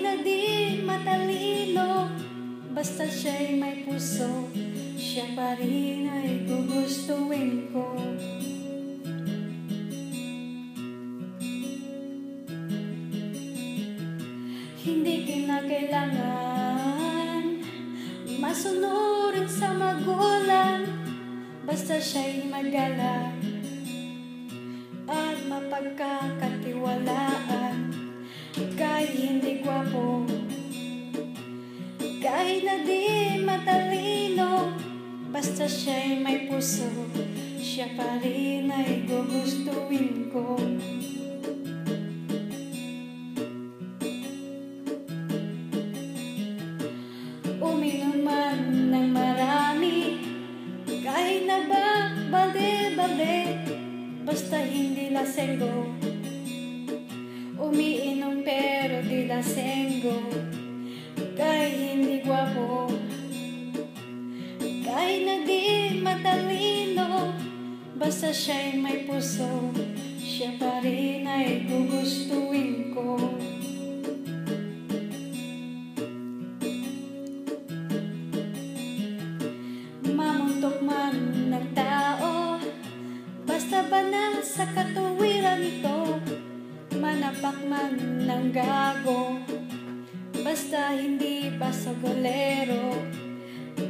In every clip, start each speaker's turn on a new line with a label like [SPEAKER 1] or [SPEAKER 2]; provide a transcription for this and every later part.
[SPEAKER 1] na di matalino, basta siya'y may puso, siya pa rin ay gugustuhin ko. Hindi kinakailangan masunurin sa magulang, basta siya'y magalang at mapagkakatiwalaan. Kahit hindi gwapo, kahit na di matalino, basta siya'y may puso, siya pa rin ay gugustuhin ko. Uminom man ng marami, kahit na ba balde-balde, basta hindi lasenggo. Umiinom pero di lasenggo, kahit hindi gwapo, kahit na di matalino, basta siya'y may puso, siya pa rin ay gugustuhin ko. Mamuntok man ng tao, basta banal sa katuwiran ito, manapak man ng gago, basta hindi basagolero.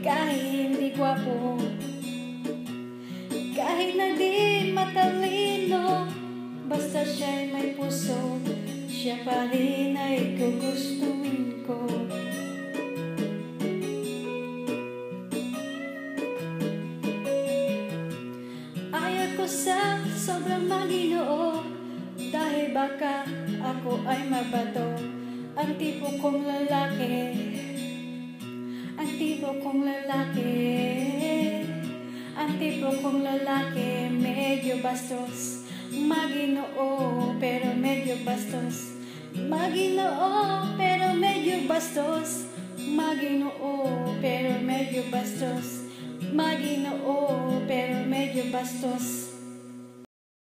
[SPEAKER 1] Kahit hindi gwapo, kahit na di matalino, basta siya'y may puso, siya pa rin ay gugustuhin ko. Ayaw ko sa sobrang maginoo, dahil baka ako ay mabato. Ang tipo kong lalaki, ang tipo kong lalaki, ang tipo kong lalaki, medyo bastos. Maginoo pero medyo bastos, maginoo pero medyo bastos, maginoo pero medyo bastos, maginoo pero medyo bastos.